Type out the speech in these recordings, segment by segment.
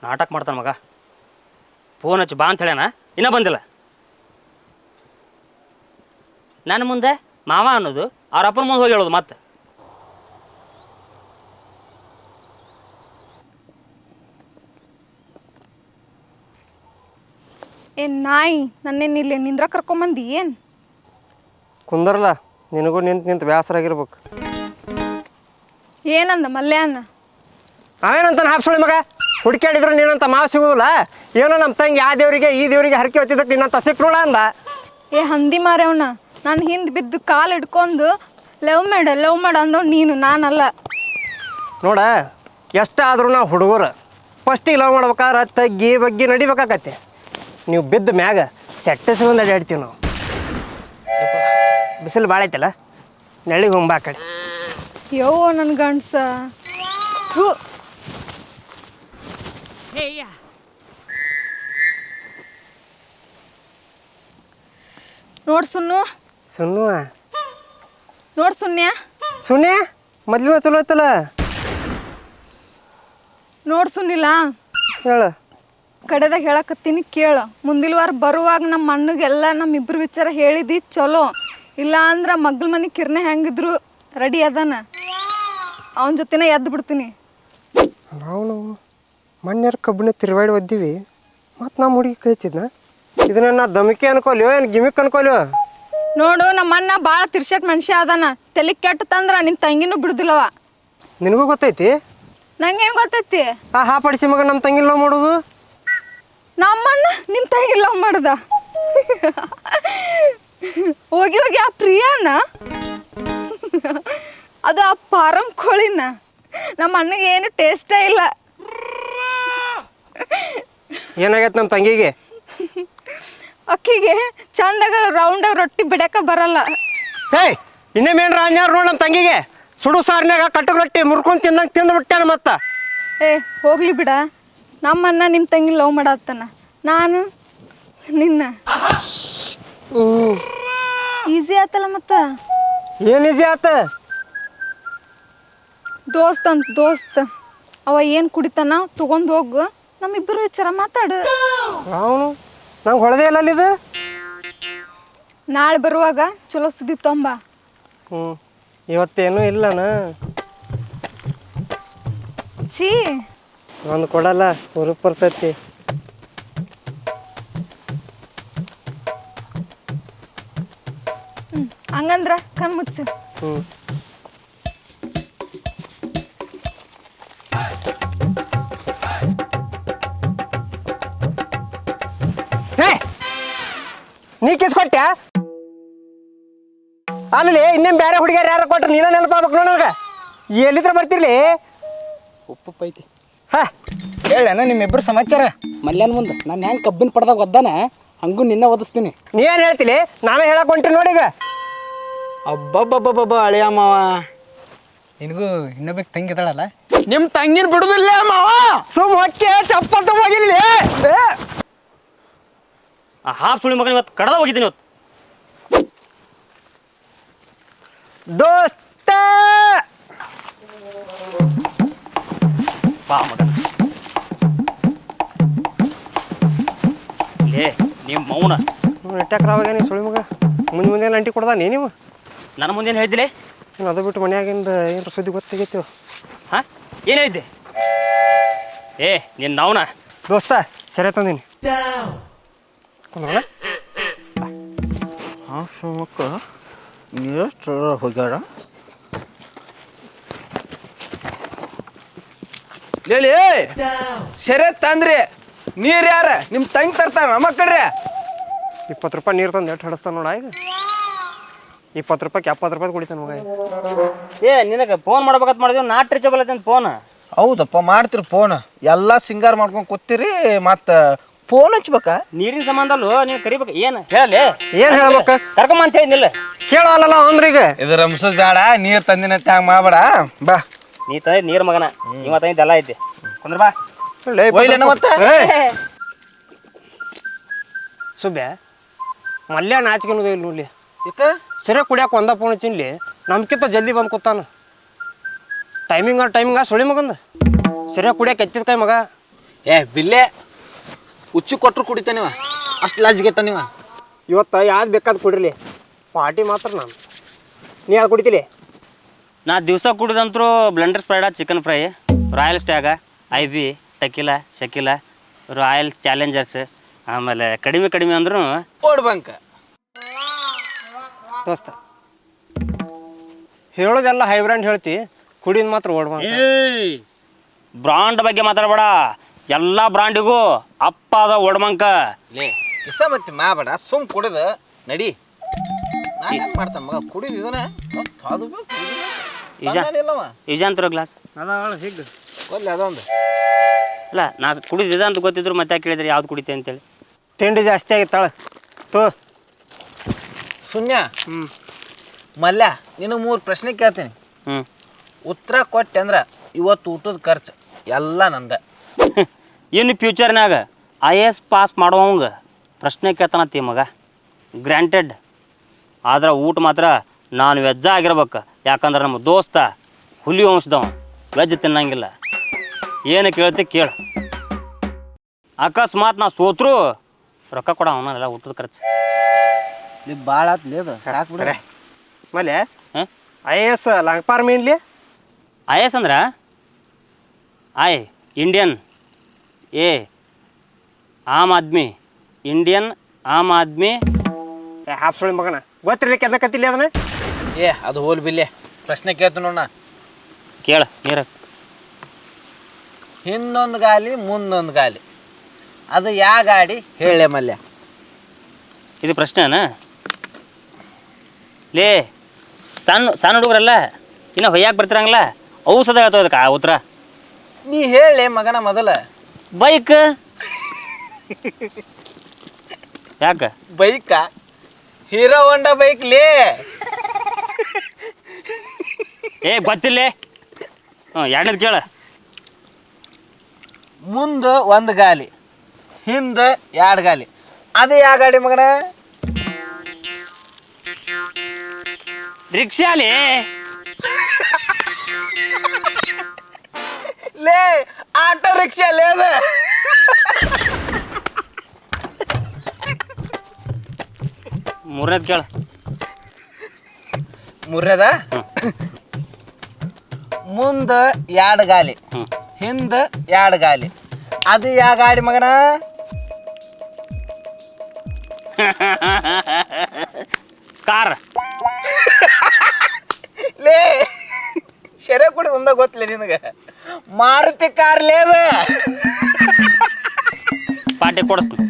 ನಾಟಕ ಮಾಡ್ತಾನೆ ಮಗ. ಫೋನ್ ಹಚ್ಚಿ ಬಾ ಅಂತ ಹೇಳ್ಯಾನ, ಇನ್ನೂ ಬಂದಿಲ್ಲ. ನನ್ನ ಮುಂದೆ ಮಾವ ಅನ್ನೋದು ಅವ್ರ ಅಪ್ಪನ ಮುಂದೆ ಹೋಗಿ ಹೇಳೋದು ಮತ್ತೆ. ಏನ್ ನಾಯಿ ನನ್ನೇನು ಇಲ್ಲಿ ನಿಂದ್ರ ಕರ್ಕೊಂಬಂದಿ ಏನು? ಕುಂದರ್ಲ, ನಿನಗೂ ನಿಂತು ಬೇಸರ ಆಗಿರ್ಬೇಕು. ಏನಂದ ಮಲ್ಯಾನ? ಅವೇನಂತ ಹಾಪ್ಸೋಳಿ ಮಗ, ಹುಡುಕ್ಯಾಡಿದ್ರು ನೀನಂತ ಮಾವು ಸಿಗೋದಿಲ್ಲ. ಏನೋ ನಮ್ಮ ತಂಗಿ ಆ ದೇವರಿಗೆ ಈ ದೇವರಿಗೆ ಹರಕೆ ಹೊತ್ತಿದ್ದಕ್ಕೆ ನಿನ್ನಂತ ಸಿಕ್ರೋಳ ಅಂದ. ಏ ಹಂದಿ ಮಾರ್ಯವನ, ನಾನು ಹಿಂದೆ ಬಿದ್ದು ಕಾಲು ಹಿಡ್ಕೊಂಡು ಲವ್ ಮಾಡ ಅಂದವ್ ನೀನು, ನಾನಲ್ಲ. ನೋಡ, ಎಷ್ಟಾದ್ರೂ ನಾವು ಹುಡುಗರು ಫಸ್ಟಿಗೆ ಲವ್ ಮಾಡ್ಬೇಕಾದ್ರೆ ತಗ್ಗಿ ಬಗ್ಗಿ ನಡಿಬೇಕಾಗತ್ತೆ. ನೀವು ಬಿದ್ದ ಮ್ಯಾಗ ಸೆಟ್ಟಸ್ಕೊಂಡು ಅಡ್ಡಾಡ್ತೀವಿ ನಾವು. ಬಿಸಿಲು ಭಾಳ ಐತಲ್ಲ, ನೆಳಿಗೆ ಹೊಂಬಾ ಕಡೆ. ಯವ್ವ ನನ್ನ ಗಂಡ್ಸ. ನೋಡ್ ಸುನ್ನು ನೋಡ್ ಸುನ್ಯ ಮೊದ್ಲಿನ ಚಲೋ ಐತಲ್ಲ. ನೋಡ್ ಸುನ್ನಿಲ್ಲ, ಹೇಳು. ಕಡೆದಾಗ ಹೇಳಕತ್ತೀನಿ ಕೇಳು. ಮುಂದಿನ ವಾರ ಬರುವಾಗ ನಮ್ಮ ಅಣ್ಣಗೆಲ್ಲ ನಮ್ಮಿಬ್ರು ವಿಚಾರ ಹೇಳಿದಿ ಚಲೋ. ಇಲ್ಲ ಅಂದ್ರೆ ಮಗ್ಳ ಮನೆ ಕಿರ್ನೆ ಹೆಂಗಿದ್ರು ರೆಡಿ ಅದಾನ, ಅವನ ಜೊತೆನೇ ಎದ್ದು ಬಿಡ್ತೀನಿ. ನಾವು ಮಣ್ಣ್ಯಾರ ಕಬ್ಬನ್ನ ತಿರುವಾಡಿ ಒದ್ದೀವಿ, ಮತ್ತು ನಮ್ಮ ಹುಡುಗಿ ಕೈಚಿದ್ನ. ಇದನ್ನ ನಾ ದಮಿಕೆ ಅನ್ಕೊಲ್ಯೋ ಏನು ಗಿಮಿಕ್ ಅನ್ಕೊಲ್ಯೋ? ನೋಡು, ನಮ್ಮ ಅಣ್ಣ ಭಾಳ ತಿರ್ಸಟ್ ಮನುಷ್ಯ ಅದಾನ. ತಲೆ ಕೆಟ್ಟತಂದ್ರ ನಿನ್ನ ತಂಗಿನೂ ಬಿಡುದಿಲ್ಲವ. ನಿನಗೂ ಗೊತ್ತೈತಿ? ನಂಗೇನು ಗೊತ್ತೈತಿ? ಆ ಹಾಪಡಿಸಿ ಮಗ ನಮ್ಮ ತಂಗಿ ಲವ್ ಮಾಡೋದು. ನಮ್ಮಣ್ಣ ನಿಮ್ಮ ತಂಗಿ ಲವ್ ಮಾಡ್ದ? ಹೋಗಿ ಆ ಪ್ರಿಯಾನ, ಅದು ಆ ಪಾರಂ ಕೋಳಿನ. ನಮ್ಮ ಅಣ್ಣಗೆ ಏನು ಟೇಸ್ಟೇ ಇಲ್ಲ. ಏನಾಗೈತೆ ನಮ್ಮ ತಂಗಿಗೆ? ಅಕ್ಕಿಗೆ ಚಂದಾಗ ರೌಂಡಾಗ ರೊಟ್ಟಿ ಬಿಡಕ ಬರಲ್ಲ. ಏಯ್, ಇನ್ನೇಮೇನ್ರ ಅನ್ಯಾರು ನೋಡಿ ನಮ್ಮ ತಂಗಿಗೆ. ಸುಡು ಸಾರಿನಾಗ ಕಟ್ಟಗೆ ರೊಟ್ಟಿ ಮುರ್ಕೊಂಡು ತಿಂದು ಬಿಟ್ಟಾನ ಮತ್ತ. ಏ ಹೋಗ್ಲಿ ಬಿಡ, ನಮ್ಮಣ್ಣ ನಿಮ್ಮ ತಂಗಿ ಲವ್ ಮಾಡತ್ತಾನ, ನಾನು ನಿನ್ನ. ಈಸಿ ಆತಲ್ಲ ಮತ್ತ. ಏನು ಈಸಿ ಆತ? ದೋಸ್ತ ಅವ ಏನು ಕುಡಿತಾನ ತಗೊಂಡು ಹೋಗು, ನಮ್ಮಿಬ್ಬರು ವಿಚಾರ ಮಾತಾಡು. ಅವನು ನಂಗೆ ಹೊಳೆದೇ ಇಲ್ಲ ಇದು. ನಾಳೆ ಬರುವಾಗ ಚಲೋ ಸುದ್ದಿ ತೊಂಬ. ಇವತ್ತೇನು ಇಲ್ಲನ? ಛೀ, ಒಂದು ಕೊಡಲ್ಲ, ಹುರುಪ್ ಬರ್ತೈತಿ. ಹಂಗಂದ್ರ ಕಣ್ಮುಚ್ಚು. ನೀ ಕಿಸ್ಕೊಟ್ಟ್ಯಾ? ಅಲ್ಲಿ ಇನ್ನೇನು ಬೇರೆ ಹುಡುಗಿಯರು ಯಾರು ಕೊಟ್ರೆ ನೀನ ನೆನಪಾಗ್ಬೇಕು ನೋಡ. ಎಲ್ಲಿದ್ರೆ ಬರ್ತಿರ್ಲಿ? ಉಪ್ಪು ಐತಿ. ಹೇಳೇನ ನಿಮ್ಮಿಬ್ಬರು ಸಮಾಚಾರ? ಮಲ್ಯಾನ ಮುಂದೆ ನಾನು ಹೆಂಗೆ ಕಬ್ಬಿನ ಪಡ್ದಾಗ ಒದ್ದಾನ ಹಂಗೂ ನಿನ್ನ ಓದಿಸ್ತೀನಿ. ನೀ ಏನು ಹೇಳ್ತಿಲಿ? ನಾವೇ ಹೇಳಕ್ ಹೊಂಟ್ರಿ ನೋಡಿ. ಈಗ ಅಬ್ಬಬ್ಬಬ್ಬಬ್ಬ ಅಳಿಯ ಮಾವ, ನಿನಗೂ ಇನ್ನೊಬ್ಬಕ್ಕೆ ತಂಗಿದಾಳಲ್ಲ, ನಿಮ್ಮ ತಂಗಿನ ಬಿಡುದಿಲ್ಲ ಮಾವ. ಸುಮ್ ಹೊಕ್ಕೆ ಚಪ್ಪಲ್ ತಗೋಗಿರ್ಲಿ. ಆ ಹಾಫ್ ಸುಳಿ ಮಗನ ಇವತ್ತು ಕಡ್ದ ಹೋಗಿದ್ದೀನಿ. ಇವತ್ತು ದೋಸ್ತ ಬಾ ಮಗನ. ಲೇ ನಿಮ್ಮ ಮೌನ ನೆಟ್ಟಾಕ್ರಾವಾಗ ನೀ ಸುಳಿ ಮಗ ಮುಂದೆ ಅಂಟಿ ಕೊಡ್ದಾನೆ ನೀವು. ನನ್ನ ಮುಂದೇನು ಹೇಳಿದ್ದಿಲ್ಲ? ನೀನು ಅದು ಬಿಟ್ಟು ಮನ್ಯಾಗಿಂದ ಏನಾರ ಸುದ್ದಿ ಗೊತ್ತಾಗೈತಿ? ಹಾಂ, ಏನು ಹೇಳಿದ್ದೆ? ಏ ನೀನು ನಾವ್ನ ದೋಸ್ತ ಸರಿ ತಂದೀನಿ. ಹಾಂ ಶಿವಮೊಗ್ಗ ಎಷ್ಟು ಹೋಗ್ಯಾರ ಹೇಳಿ. ಸರಿ ತಂದ್ರಿ ನೀರು ಯಾರ ನಿಮ್ಮ ತಂಗಿ ತರ್ತಾರ ನಮ್ಮ ಕಡೆ. 20 ರೂಪಾಯಿ ನೀರು ತಂದು ಎಷ್ಟು ಹಡಿಸ್ತಾನೆ ನೋಡ. ಈಗ 20 ರೂಪಾಯಿಗೆ 70 ರೂಪಾಯಿ ಕುಡಿತಾನೆ ಮಗ. ಏ ನಿನಗೆ ಫೋನ್ ಮಾಡ್ಬೇಕಂತ ಮಾಡಿದ್ವಿ, ನಾಟ್ ರೀಚಬಲ್ ಐತೆ ಅಂತ ಫೋನ್. ಹೌದಪ್ಪ, ಮಾಡ್ತೀರಿ ಫೋನ್ ಎಲ್ಲ ಸಿಂಗಾರ ಮಾಡ್ಕೊಂಡು ಕೂತೀರಿ, ಮತ್ತು ಫೋನ್ ಹಚ್ಬೇಕಾ? ನೀರಿನ ಸಂಬಂಧ ಅಲ್ಲೋ, ನೀವು ಕರಿಬೇಕು. ಏನು ಹೇಳಲಿ? ಏನು ಹೇಳ್ಬೇಕು? ಕರ್ಕೊಂಬ ಅಂತ ಹೇಳಿದ್ನಿಲ್ಲ. ಕೇಳಲ್ಲ ಅಂದ್ರೆ ಈಗ ಇದ್ರ ಮುಸದ್ ಬೇಡ, ನೀರು ತಂದಿನ ಹ್ಯಾಂಗ ಮಾಡಬೇಡ. ಬಾ, ನೀ ತಂದ ನೀರು ಮಗನ, ಇವ ತಂದಿದ್ದೆಲ್ಲ ಐತಿ. ಕುಂದ್ರ ಬಾ. ಮತ್ತೆ ಸುಬ್ಯಾ ಮಲ್ಯ ನಾಚಿಕೆ ಅನ್ನೋದು ಇಲ್ಲ ನೋಡ್ಲಿ. ಯಾಕೆ ಸರಿ ಕುಡಿಯಾಕ ಒಂದ ಫೋನ್ ಹಚ್ಚಿನ್ಲಿ, ನಮ್ಕಿಂತ ಜಲ್ದಿ ಬಂದು ಕೂತಾನ. ಟೈಮಿಂಗ ಸುಳಿ ಮಗಂದ ಸರಿಯಾಗಿ ಕುಡಿಯಾಕ ಎತ್ತಿದ ಕೈ ಮಗ. ಏ ಬಿಲ್ಲೆ ಹುಚ್ಚು ಕೊಟ್ಟರು ಕುಡಿತಾನಿವ ಅಷ್ಟು ಲಾಜಿಗೆಟ್ಟ ನೀವ. ಇವತ್ತು ಯಾವ್ದು ಬೇಕಾದ್ ಕುಡಿರ್ಲಿ, ಪಾರ್ಟಿ ಮಾತ್ರ ನಾನು. ನೀ ಯಾವ್ದು ಕುಡಿತೀಲಿ? ನಾ ದಿವಸ ಕುಡಿದಂತರೂ Blenders Pride, chicken fry, Royal Stag, IB, tequila, Shakila, Royal Challengers, ಆಮೇಲೆ ಕಡಿಮೆ ಅಂದ್ರೂ ಓಡ್ಬಂಕ. ದೋಸ್ತ ಹೇಳೋದೆಲ್ಲ ಹೈ ಬ್ರ್ಯಾಂಡ್ ಹೇಳ್ತಿ, ಕುಡಿಯೋದು ಮಾತ್ರ ಓಡ್ಬಂಕ. ಏಯ್ ಬ್ರಾಂಡ್ ಬಗ್ಗೆ ಮಾತಾಡಬೇಡ. ಎಲ್ಲ ಬ್ರಾಂಡಿಗೂ ಅಪ್ಪ ಅದ ಒಡಮಂಕ. ಲೇ ಇಸ ಮತ್ತೆ ಮಾಬೇಡ, ಸುಮ್ ಕುಡಿದ ನಡಿ. ನಾನು ಹೆಂಗೆ ಮಾಡ್ತಾನೆ ಮಗ ಕುಡಿದು ಇದನ್ನ ಅದು ಇಜಾಂತರ ಗ್ಲಾಸ್ ಅದ ಸಿಗ್ ಕೊಲ್ಲಿ ಅದೊಂದು. ಅಲ್ಲ ನಾ ಕುಡಿದಿದೆ ಅಂತ ಗೊತ್ತಿದ್ರು ಮತ್ತೆ ಕೇಳಿದ್ರೆ ಯಾವ್ದು ಕುಡಿತೆ ಅಂತೇಳಿ. ತಿಂಡಿ ಜಾಸ್ತಿ ಆಗಿತ್ತಾಳ ತೋ. ಶೂನ್ಯ. ಮಲ್ಯ ನಿನಗೆ 3 ಪ್ರಶ್ನೆ ಕೇಳ್ತೀನಿ. ಉತ್ತರ ಕೊಟ್ಟೆ ಅಂದ್ರೆ ಇವತ್ತು ಊಟದ ಖರ್ಚು ಎಲ್ಲ ನಂದ. ಇನ್ನು ಫ್ಯೂಚರ್ನಾಗ IAS ಪಾಸ್ ಮಾಡೋವಂಗೆ ಪ್ರಶ್ನೆ ಕೇಳ್ತಾನತ್ತಿ ಮಗ, ಗ್ರ್ಯಾಂಟೆಡ್. ಆದ್ರೆ ಊಟ ಮಾತ್ರ ನಾನು ವೆಜ್ಜ ಆಗಿರ್ಬೇಕು. ಯಾಕಂದ್ರೆ ನಮ್ಮ ದೋಸ್ತ ಹುಲಿ ವಂಶದವ, ವೆಜ್ ತಿನ್ನಂಗಿಲ್ಲ. ಏನು ಕೇಳ್ತಿ ಕೇಳು. ಅಕಸ್ಮಾತ್ ನಾ ಸೋತ್ರು ರೊಕ್ಕ ಕೊಡ ಅವನಲ್ಲ ಊಟದ ಖರ್ಚು. ನೀವು ಭಾಳ ಆತ್ಲೇದು ಸಾಕು ಬಿಡ್ರೆ. ಮಲೆ IAS ಲಂಗ್ಪಾರ್ ಮೀನ್ಲಿ. IAS ಅಂದ್ರೆ Indian, A Aam Aadmi, Indian Aam Aadmi. Half ಸುಳಿ ಮಗನ ಗೊತ್ತಿರ್ಲಿಕ್ಕೆ ಎದ ಕತ್ತಿಲ್ಲ ಅದನ್ನ. ಏ ಅದು ಹೋಲ್ ಬಿಲ್ಲೆ ಪ್ರಶ್ನೆ ಕೇಳ್ತೀನಿ ನೋಡ. ಕೇಳ ನೀರ. ಹಿಂದೊಂದು ಗಾಲಿ ಮುಂದೊಂದು ಗಾಲಿ, ಅದು ಯಾ ಗಾಡಿ ಹೇಳೆ ಮಲ್ಯ? ಇದು ಪ್ರಶ್ನೆನಾ? ಲೇ ಸಣ್ಣ ಹುಡುಗರಲ್ಲ ಇನ್ನು ಹೊಯ್ಯಾಕೆ ಬರ್ತಿರಂಗಿಲ್ಲ, ಔಷಧ ಹೇಳ್ತೋದಕ್ಕ ಆ ಉತ್ತರ. ನೀ ಹೇಳೆ ಮಗನ ಮೊದಲ. ಬೈಕ್. ಯಾಕೆ ಬೈಕ? ಹೀರೋ ಹೊಂಡಾ ಬೈಕ್ ಲೇ. ಗೊತ್ತಿಲ್ಲ. ಎರಡನೇದು ಕೇಳ. ಮುಂದೆ 1 ಗಾಲಿ, ಹಿಂದೆ 2 ಗಾಲಿ, ಅದು ಯಾ ಗಾಡಿ ಮಗನ? ರಿಕ್ಷಾಲಿ. ಲೇ ಆಟೋ ರಿಕ್ಷಾ ಲೇ ಅದು. ಮೂರನೇದು ಕೇಳ. ಮೂರನೇದ? ಮುಂದೆ 2 ಗಾಲಿ, ಹಿಂದೆ 2 ಗಾಲಿ, ಅದು ಯಾ ಗಾಡಿ ಮಗನ? ಕಾರ್. ಲೇ ಶರೆ ಕುಡಿ ಒಂದ ಗೊತ್ತಲೇ ನಿನಗೆ? ಮಾರುತಿ ಕಾರ್ ಲೇ ಅದು. ಪಾರ್ಟಿ ಕೊಡಿಸ್ತೀನಿ.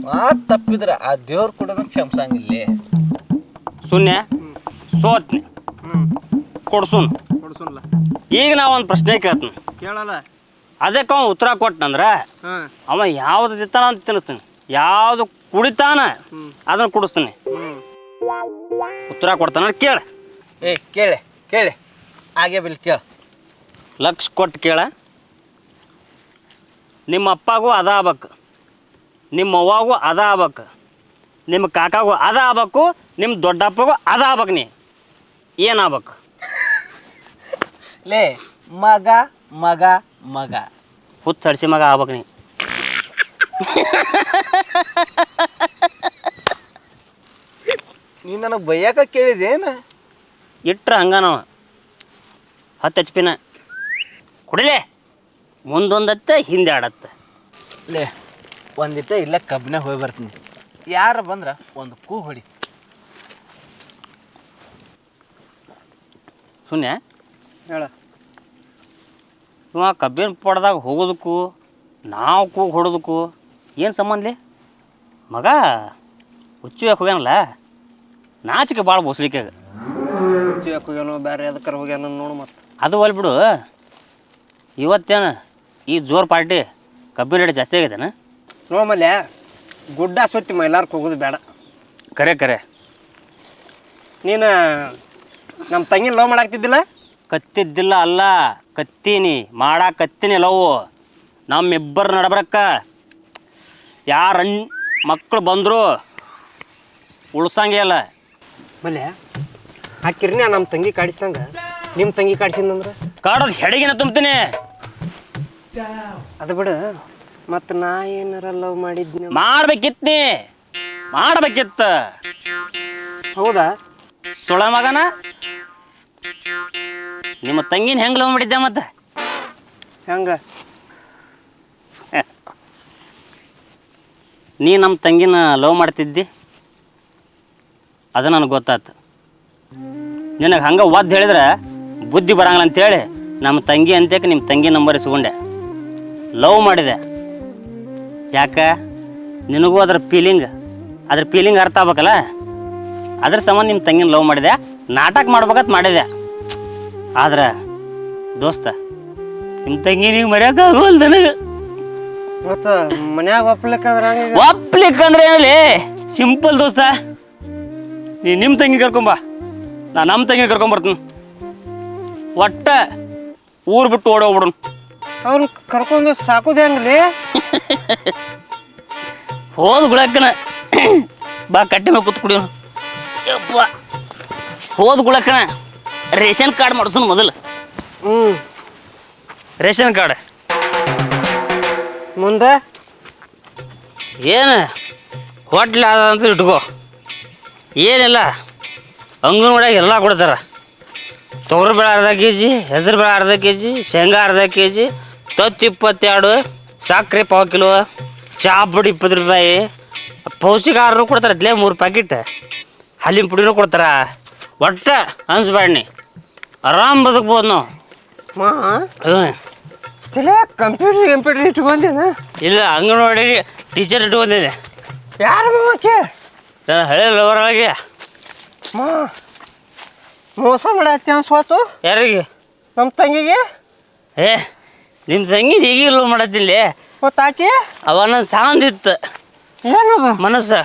ಮಾತು ತಪ್ಪಿದ್ರೆ ಆ ದೇವ್ರ ಕೂಡ ಕ್ಷಮಿಸಂಗಿಲ್ಲ. ಶೂನ್ಯ ಸೋತ್ನಿ ಕೊಡ್ಸುನ್. ಈಗ ನಾ ಒಂದು ಪ್ರಶ್ನೆ ಕೇಳ್ತೀನಿ, ಕೇಳಲ್ಲ. ಅದಕ್ಕೆ ಅವ ಉತ್ತರ ಕೊಟ್ಟನಂದ್ರೆ ಅವ ಯಾವ್ದು ತಿತ್ತಾನ ಅಂತ ತಿನ್ನಿಸ್ತೀನಿ, ಯಾವ್ದು ಕುಡಿತಾನ ಅದನ್ನ ಕುಡಿಸ್ತೀನಿ. ಉತ್ತರ ಕೊಡ್ತಾನ ಕೇಳ. ಕೇಳೆ ಕೇಳೆ ಹಾಗೆ ಬಿಲ್ ಕೇಳ. ಲಕ್ಷ ಕೊಟ್ಟು ಕೇಳ. ನಿಮ್ಮ ಅಪ್ಪಗೂ ಅದ ಆಗ್ಬೇಕು, ನಿಮ್ಮ ಅವ್ವಾಗೂ ಅದ ಆಗ್ಬೇಕು, ನಿಮ್ಮ ಕಾಕಾಗೂ ಅದ ಆಗ್ಬೇಕು, ನಿಮ್ಮ ದೊಡ್ಡಪ್ಪಗೂ ಅದ ಆಗ್ಬೇಕು. ನೀ ಏನಾಗ್ಬೇಕು? ಲೇ ಮಗ ಮಗ ಮಗ ಹುಚ್ಚ ಹಡ್ಸಿ ಮಗ ಆಗ್ಬೇಕು. ನೀ ನನಗೆ ಬೈಯಾಕ ಕೇಳಿದೇನು? ಇಟ್ರ ಹಂಗನವ 10 HP ಕುಡಿಲೆ, ಮುಂದೊಂದತ್ತೆ ಹಿಂದೆ ಆಡತ್ತೆ. ಲೇ ಒಂದಿಟ್ಟ ಇಲ್ಲ ಕಬ್ಬಿನ ಹೋಗಿ ಬರ್ತೀನಿ. ಯಾರು ಬಂದ್ರೆ ಒಂದು ಕೂ ಹೊಡಿ. ಶೂನ್ಯ ಹೇಳ. ಇವ ಕಬ್ಬಿನ ಪಡ್ದಾಗ ಹೋಗೋದಕ್ಕೂ ನಾವು ಕೂಗು ಹೊಡೋದಕ್ಕೂ ಏನು ಸಂಬಂಧಲಿ? ಮಗ ಹುಚ್ಚು ಯಾಕೆ ಹೋಗ್ಯಾನಲ್ಲ, ನಾಚಿಕೆ ಭಾಳ ಬೋಸ್ಲಿಕ್ಕಾಗ. ಯಾಕೆ ಹೋಗ್ಯಾನೋ ಬೇರೆ ಅದಕ್ಕೆ ಹೋಗ್ಯಾನ ನೋಡು. ಮತ್ತೆ ಅದು ಒಲ್ ಬಿಡು. ಇವತ್ತೇನು ಈ ಜೋರ್ ಪಾರ್ಟಿ ಕಬ್ಬಿನ ರೇಟ್ ಜಾಸ್ತಿ ಆಗೈತೇನ? ನೋಮಲ್ಯ ಗುಡ್ಡ ಸ್ವತ್ತಿ ಮೈಲಾರ್ಕ್ಕೆ ಹೋಗೋದು ಬೇಡ. ಕರೆ ನೀನು ನಮ್ಮ ತಂಗಿ ಲವ್ ಮಾಡಾಕ್ತಿದ್ದಿಲ್ಲ? ಕತ್ತಿದ್ದಿಲ್ಲ ಅಲ್ಲ, ಕತ್ತೀನಿ ಮಾಡಾಕತ್ತೀನಿ ಲವ್. ನಮ್ಮಿಬ್ಬರು ನಡಬರಕ್ಕ ಯಾರು ಮಕ್ಕಳು ಬಂದರು ಉಳ್ಸಂಗೇ ಇಲ್ಲ. ಮಲ್ಯ ಆ ಕಿರ್ನ್ಯಾ ನಮ್ಮ ತಂಗಿ ಕಾಡಿಸ್ದಂಗೆ ನಿಮ್ಮ ತಂಗಿ ಕಾಡಿಸಿದಂದ್ರೆ ಕಾಡೋದು ಹೆಡಿಗಿನ ತುಂಬ್ತೀನಿ. ಅದು ಬಿಡು, ಮತ್ತು ನಾ ಏನಾರ ಲವ್ ಮಾಡಿದ್ನಿ ಮಾಡ್ಬೇಕಿತ್ತು ಮಾಡ್ಬೇಕಿತ್ತು. ಹೌದಾ? ಸುಳ ಮಗನ, ನಿಮ್ಮ ತಂಗಿನ ಹೆಂಗೆ ಲವ್ ಮಾಡಿದ್ದೆ ಮತ್ತೆ? ಹೆಂಗ? ನೀ ನಮ್ಮ ತಂಗಿನ ಲವ್ ಮಾಡ್ತಿದ್ದಿ, ಅದು ನನಗೆ ಗೊತ್ತಾಯ್ತು. ನಿನಗೆ ಹಂಗೆ ಒದ್ದು ಹೇಳಿದ್ರೆ ಬುದ್ಧಿ ಬರಂಗಿಲ್ಲ ಅಂತೇಳಿ ನಮ್ಮ ತಂಗಿ ಅಂತೇಕೆ ನಿಮ್ಮ ತಂಗಿ ನಂಬರ್ ಇಸ್ಕೊಂಡೆ, ಲವ್ ಮಾಡಿದೆ. ಯಾಕೆ? ನಿನಗೂ ಅದ್ರ ಫೀಲಿಂಗ್ ಅರ್ಥ ಆಗ್ಬೇಕಲ್ಲ, ಅದ್ರ ಸಂಬಂಧ ನಿಮ್ಮ ತಂಗಿನ ಲವ್ ಮಾಡಿದೆ. ನಾಟಕ ಮಾಡ್ಬೇಕಂತ ಮಾಡಿದೆ. ಆದ್ರೆ ದೋಸ್ತ, ನಿಮ್ಮ ತಂಗಿ ನೀವು ಮರ್ಯಾಕಾಗಲ್ಲ ನನಗೆ. ಮತ್ತು ಮನ್ಯಾಗ ಒಪ್ಲಿಕ್ಕಂದ್ರೆ ಹಂಗೆ ಒಪ್ಲಿಕ್ಕಂದ್ರೆ ಏನಲ್ಲಿ ಸಿಂಪಲ್ ದೋಸ್ತ, ನೀ ನಿಮ್ಮ ತಂಗಿ ಕರ್ಕೊಂಬ, ನಾ ನಮ್ಮ ತಂಗಿ ಕರ್ಕೊಂಬರ್ತೀನಿ. ಒಟ್ಟ ಊರು ಬಿಟ್ಟು ಓಡೋಗ್ಬಿಡೋಣ. ಅವ್ನು ಕರ್ಕೊಂಡು ಸಾಕೋದು ಹೆಂಗ್ರಿ? ಹೋದ್ ಗುಳಕ್ಕನ ಬಾ ಕಟ್ಟಿ ಮೇಲೆ ಕೂತ್ ಕುಡಿಯೋನು. ಯಪ್ಪ, ಹೋದ್ ಗುಳಕ್ಕನ ರೇಷನ್ ಕಾರ್ಡ್ ಮಾಡಿಸೋನು ಮೊದಲು. ರೇಷನ್ ಕಾರ್ಡ್ ಮುಂದೆ ಏನು ಹೋಟ್ಲ್ ಅಂತ ಇಟ್ಕೋ. ಏನಿಲ್ಲ, ಅಂಗನವಾಡಿಯಾಗ ಎಲ್ಲ ಕೊಡ್ತಾರೆ. ತೊಗರಿಬೇಳೆ ಅರ್ಧ ಕೆ ಜಿ, ಹೆಸರು ಬೇಳೆ ಅರ್ಧ ಕೆ ಜಿ, ಶೇಂಗಾ ಅರ್ಧ ಕೆ ಜಿ, ತೊತ್ತು 22, ಸಕ್ಕರೆ 1 ಕಿಲೋ, ಚಾ ಪುಡಿ 20 ರೂಪಾಯಿ, ಪೌಷ್ಟಿಕ ಆಹಾರನೂ ಕೊಡ್ತಾರೆ. 3 ಪ್ಯಾಕೆಟ್ ಹಾಲಿನ ಪುಡಿನೂ ಕೊಡ್ತಾರೆ. ಒಟ್ಟು ಅನ್ಸ್ಬೇಡಿ, ಆರಾಮ್ ಬದುಕ್ಬೋದು ನಾವು. ಮಾ ತಲೆ ಕಂಪ್ಯೂಟರ್ ಇಟ್ಕೊಂಡೇನ? ಇಲ್ಲ, ಅಂಗನವಾಡಿ ಟೀಚರ್ ಇಟ್ಕೊಂಡಿದ್ದೆ. ಯಾರ ಮಾಕೆ? ನಾನು ಹಳೆ ಲವರಾಗಿ. ಮಾ ಮೋಸ ಮಾಡತ್ತೆ ಅನ್ಸ್ವಾತು ಯಾರಿಗೆ? ನಮ್ಮ ತಂಗಿಗೆ. ಏ, ನಿಮ್ಮ ತಂಗಿ ಈಗಲೂ ಮಾಡತ್ತಿಲ್ಲ. ಮತ್ತು ಆಕೆ ಅವ ನನ್ನ ಸಾಂದಿತ್ತು ಏನದ ಮನಸ್ಸು.